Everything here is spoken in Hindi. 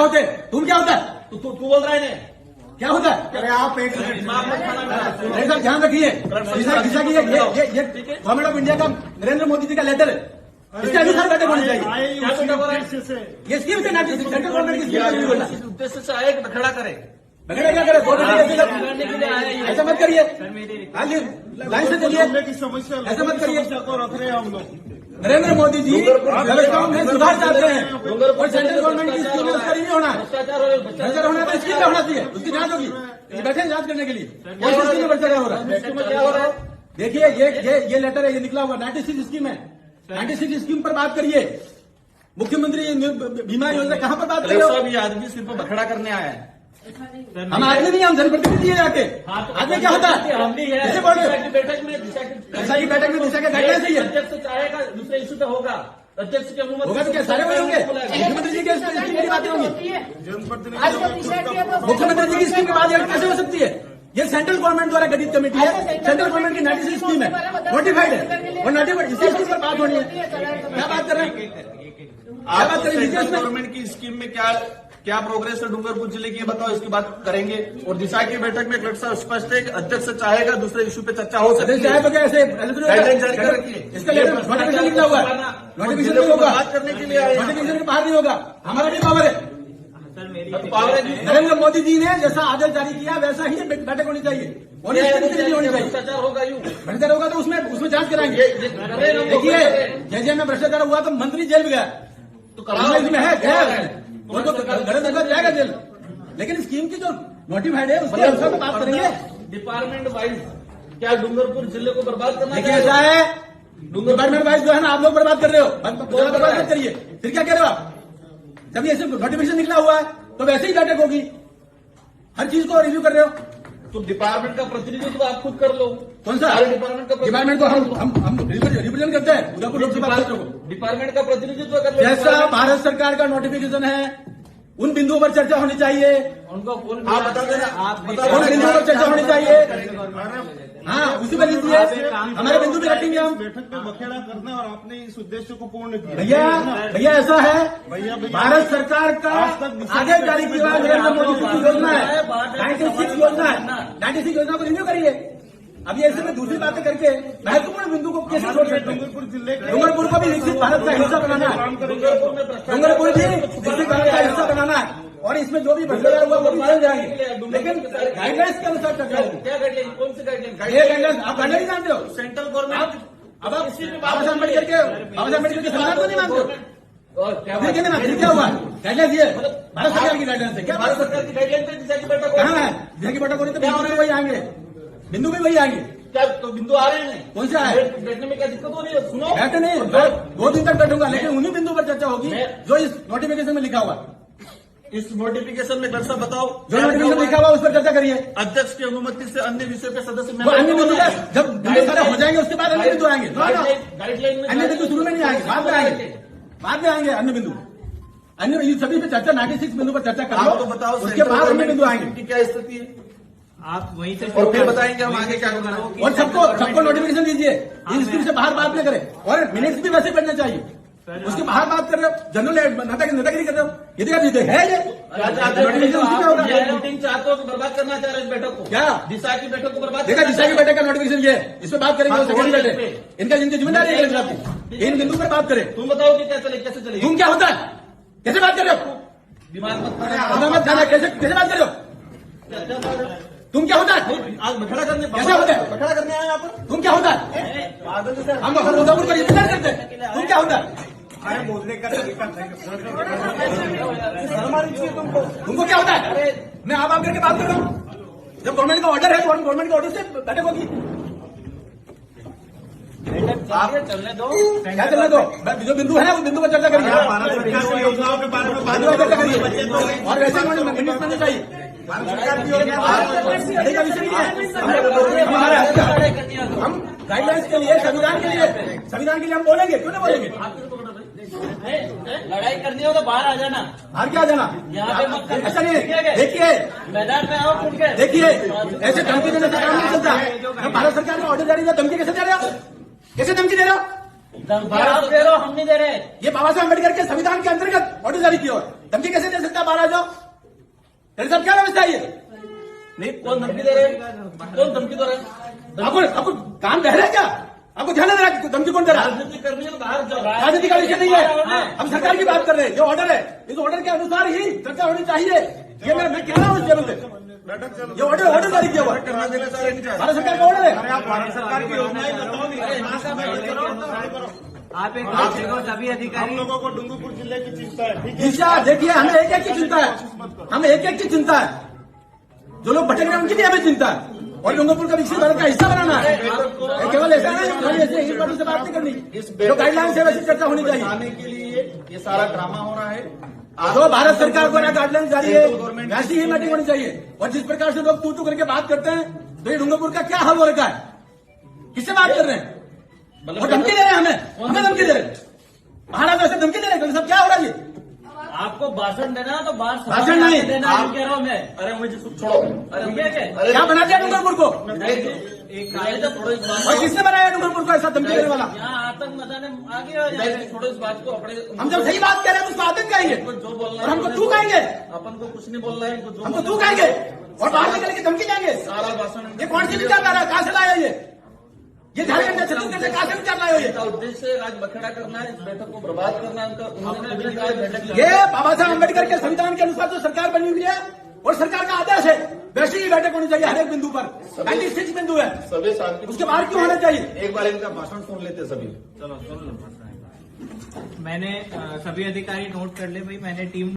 होते? तुम क्या होता है? तू बोल रहा है ना क्या होता है? अरे आप एक सर ध्यान रखिए, जिसका कि ये गवर्नमेंट ऑफ इंडिया का नरेंद्र मोदी जी का लेटर है, इसके अनुसार बैठक होनी चाहिए। ये स्कीम से सेंट्रल गवर्नमेंट की स्कीम इस उद्देश्य से आए कि खड़ा करे, बगड़ा क्या करे? ऐसा मत करिए, लाइन से चलिए, की समस्या ऐसा मत करिए। को रख रहे हैं हम लोग। नरेंद्र मोदी जी व्यवस्थाओं में सुधार चाहते हैं और सेंट्रल गवर्नमेंट की स्कीम में उसका नहीं होना है। भ्रष्टाचार होना है तो स्कीम में होना चाहिए, उसकी जांच होगी। ये बैठे हैं जांच करने के लिए कौन सी स्कीम में भ्रष्टाचार हो रहा है। देखिए ये लेटर है, ये निकला हुआ 96 स्कीम है। 96 स्कीम पर बात करिए। मुख्यमंत्री बीमा योजना कहाँ पर बात करिए? सब ये आदमी सिर्फ बखड़ा करने आया है। हम आदमी नहीं, हम जनप्रतिनिधि है जाके। आदमी क्या होता है? कैसे बोल रहे हो? बैठक में दिशा की बैठक में दिशा के गाइडलाइन चाहिए। अध्यक्ष चाहेगा दूसरे इशू पे होगा, अध्यक्ष की अनुमति होगा तो क्या सारे वही होंगे? मुख्यमंत्री जी की स्कीम की बातें होंगी, मुख्यमंत्री जी की स्कीम की बात कैसे हो सकती है? ये सेंट्रल गवर्नमेंट द्वारा गठित कमेटी है, सेंट्रल गवर्नमेंट की 96 स्कीम है, नोटिफाइड है और नोटिफाइड इसी स्कीम पर बात होनी है। क्या बात कर रहे हैं? आप सेंट्रल गवर्नमेंट की स्कीम में क्या प्रोग्रेस है डूंगरपुर जिले की, ये बताओ, इसकी बात करेंगे। और दिशा की बैठक में कलेक्टर साहब स्पष्ट है कि अध्यक्ष चाहेगा दूसरे इशू पे चर्चा हो सकती है। तो क्या ऐसे गाइडलाइन जारी कर रखी है, इसका नोटिफिकेशन निकला हुआ है, नोटिफिकेशन नहीं होगा, बात करने के लिए आए, नोटिफिकेशन के बाहर नहीं होगा। हमारा भी पावर है। नरेंद्र मोदी जी ने जैसा आदेश जारी किया वैसा ही बैठक होनी चाहिए और होनी चाहिए। भ्रष्टाचार होगा यूं, भ्रष्टाचार होगा तो उसमें जांच कराएंगे। देखिए जैसे में भ्रष्टाचार हुआ तो मंत्री जेल में गया, तो कराओ, इसमें है गया वो तो गलत जाएगा जेल। लेकिन स्कीम की जो नोटिफाइड है उसके अनुसार तो बात करेंगे। डिपार्टमेंट वाइज क्या डूंगरपुर जिले को बर्बाद करना? देखिए ऐसा है, डिपार्टमेंट वाइज जो है ना आप लोग बर्बाद कर रहे हो, बर्बाद मत करिए। फिर क्या कह रहे हो आप? जब ये नोटिफिकेशन निकला हुआ है तो वैसे ही बैठक होगी, हर चीज को रिव्यू कर रहे हो। तो डिपार्टमेंट का प्रतिनिधित्व आप खुद कर लो। कौन सा डिपार्टमेंट को हम रिप्रेजेंट करते हैं उदयपुर लोकसभा क्षेत्र को। डिपार्टमेंट का प्रतिनिधित्व कर लो। जैसा भारत सरकार का नोटिफिकेशन है उन बिंदुओं पर चर्चा होनी चाहिए। उनको आप बता देना, उन बिंदुओं पर चर्चा होनी चाहिए। हाँ उसी पर लीजिए, हमारे बिंदु भी रखेंगे हम। बैठक में बखेड़ा करना और आपने इस उद्देश्य को पूर्ण किया। भैया ऐसा है, भारत सरकार का आगे जारी किया हुआ नरेंद्र मोदी जी की योजना है, 96 योजना है, 96 योजना को रिन्यू करिए। अभी ऐसे में दूसरी बातें करके महत्वपूर्ण बिंदु को कैसे छोड़ सकते हैं? डूंगरपुर को भी विकसित भारत का हिस्सा बनाना है, डूंगरपुर भी विकसित भारत का हिस्सा बनाना है और इसमें जो भी भ्रष्टाचार हुआ वो भी चल जाएंगे, लेकिन गाइडलाइंस के अनुसार चर्चा होगी। क्या गाइडलाइन, कौन सी गाइडलाइन? ये गाइडलाइंस आप गाइडलाइन जानते हो? सेंट्रल गवर्नमेंट अब आप बाबा साहब अम्बेडकर के संविधान को नहीं मानते हो? फिर क्या हुआ? गाइडलाइंस ये भारत सरकार की गाइडलाइंस है। क्या भारत सरकार की गाइडलाइन पे दिशा की बैठक कहाँ है? दिशा की बैठक हो रही तो बिंदु भी वही आएंगे, बिंदु भी वही आएंगे। क्या तो बिंदु आ रहे हैं? कौन सा है? बैठने में क्या दिक्कत हो रही है? सुनो, बैठे नहीं, 2 दिन तक बैठूंगा, लेकिन उन्हीं बिंदु पर चर्चा होगी जो इस नोटिफिकेशन में लिखा हुआ। इस नोटिफिकेशन में दर्शा बताओ, जो नोटिफिकेशन लिखा हुआ उस पर चर्चा करिए। अध्यक्ष की अनुमति से अन्य विषय पे सदस्य अन्य बिंदु जब बिंदु सारे हो जाएंगे उसके बाद अन्य बिंदु आएंगे। गाइडलाइन में अन्य बिंदु शुरू में नहीं आएंगे, बाद में आएंगे, बाद में आएंगे अन्य बिंदु। अन्य सभी पे चर्चा 96 बिंदु पर चर्चा कर लो, तो बताओ उसके बाद अन्य बिंदु आएंगे। की क्या स्थिति है? आप वहीं से और फिर बताएंगे हम आगे क्या करना है। और सबको नोटिफिकेशन दीजिए, इस स्कीम से बाहर बात न करें और मिनट्स भी वैसे करने चाहिए। उसके बाहर बात कर रहे हो, जनरल नेतागिरी कर रहे हो, ये देखा है ये मीटिंग चाहते हो तो बर्बाद करना चाह रहे इस बैठक को? क्या दिशा की बैठक को बर्बाद? देखा दिशा की बैठक का नोटिफिकेशन ये है, इस पर बात करेंगे। इनका जिनकी जिम्मेदारी है इन बिंदु पर बात करें। तुम बताओ कि क्या चले, कैसे चले? तुम क्या होता है? कैसे बात कर रहे हो? दिमाग मत खाना, कैसे बात कर रहे हो? तुम क्या होता है? आज बखड़ा करने कैसे होता है? बखड़ा करने आए यहाँ पर? तुम क्या होता है? हम उदयपुर का इंतजार करते हैं, तुम क्या होता है? अरे बोलने का तरीका तुमको क्या होता है? मैं आप करके बात कर रहा हूँ। जब गवर्नमेंट का ऑर्डर है तो गवर्नमेंट के ऑर्डर से बैठक होगी। आप चलने दो, क्या चलने दो? जो बिंदु है वो बिंदु पर चर्चा करिए, भारत सरकार की योजनाओं के बारे में बिंदु पर चर्चा करिए और वैसे मिनट में नहीं चाहिए। भारत सरकार की योजना का विषय नहीं है, हमारा हम गाइडलाइंस के लिए, संविधान के लिए हम बोलेंगे, क्यों नहीं बोलेंगे? लड़ाई करनी हो तो बाहर आ जाना, बाहर क्या जाना? यहाँ पे मत करना। ऐसा नहीं है। देखिए मैदान में आओ, टूट के देखिए, ऐसे धमकी देने से काम नहीं चलता। भारत सरकार का ऑर्डर जारी है, धमकी कैसे दे रहे हो? कैसे धमकी दे रहे हो? धमकी आप दे रहे हो, हम नहीं दे रहे। ये बाबा साहब अम्बेडकर के संविधान के अंतर्गत ऑर्डर जारी किया है। धमकी कैसे दे सकता है बाहर आ जाओ? तेरे साहब क्या व्यवस्था है ये? नहीं, कौन धमकी दे रहे हैं? कौन धमकी दे रहे हैं? आपको कान बह रहा है क्या? आपको ध्यान नहीं दे रहा धमकी कौन दे रहा है? राजनीति करनी है तो बाहर जाओ। राजनीति का विषय नहीं है, हम सरकार की बात कर रहे हैं। जो ऑर्डर है इस ऑर्डर के अनुसार ही चर्चा होनी चाहिए। ये मैं कह रहा हूँ इस टेबल पे ये ऑर्डर जारी किया हुआ है। करना देना चाह रहे हैं क्या? भारत सरकार का ऑर्डर है। अरे आप भारत सरकार की योजनाएं बताओ नहीं। आप एक बात देखो, सभी हम अधिकारी लोगों को डूंगरपुर जिले की चिंता है, ठीक है? दिशा देखिए, हमें एक एक की चिंता है, हमें एक एक की चिंता है। जो लोग भटक रहे हैं उनकी भी हमें चिंता है। और डूंगरपुर का विकसित भारत का हिस्सा बनाना है। ये केवल ऐसा नहीं खाली ऐसे एक बार से बात नहीं करनी। जो गाइडलाइन है वैसी चर्चा होनी चाहिए। आने के लिए ये सारा ड्रामा हो रहा है। जो भारत सरकार द्वारा गाइडलाइन जारी है वैसी ही मीटिंग होनी चाहिए। और जिस प्रकार से लोग तू करके बात करते हैं तो ये डूंगरपुर का क्या हाल हो रखा है? किससे बात कर रहे हैं? और धमकी दे रहे हैं हमें धमकी दे रहे हैं। महाराज ऐसे धमकी दे रहे हैं। सब क्या हो रहा है ये? आपको भाषण देना तो बाहर भाषण नहीं देना, आप- कह रहा हूँ मैं। अरे मुझे छोड़ो। अरे ठीक है क्या? अरे क्या बना दिया डूंगरपुर को? एक छोड़ो इस बात और किसने बनाया डूंगरपुर को ऐसा धमकी देने वाला? यहाँ आतंक मचाने आगे हो जाए। को। छोड़ो इस बात को। अपने हम जब सही बात कह रहे हैं तो उसको आतंक कहेंगे इनको जो बोलना और हमको तू कहेंगे। अपन को कुछ नहीं बोलना है। इनको जो हमको तू कहेंगे और बाहर निकल के धमकी देंगे। सारा भाषण ये कौन सी विचारधारा है? कहां से लाया ये झारखंड छत्तीसगढ़ से कहां से विचार लाया ये? का उद्देश्य आज बखेड़ा करना है, इस बैठक को बर्बाद करना है। उन्होंने कभी कहा बैठक ये बाबा साहब अम्बेडकर के संविधान के अनुसार जो सरकार बनी हुई है और सरकार का आदेश है वैसी ही बैठक होनी चाहिए हर एक बिंदु पर। 96 बिंदु है, सभी शांति। उसके बाहर क्यों होना चाहिए? एक बार इनका भाषण सुन लेते सभी। मैंने सभी अधिकारी नोट कर ले भाई। मैंने टीम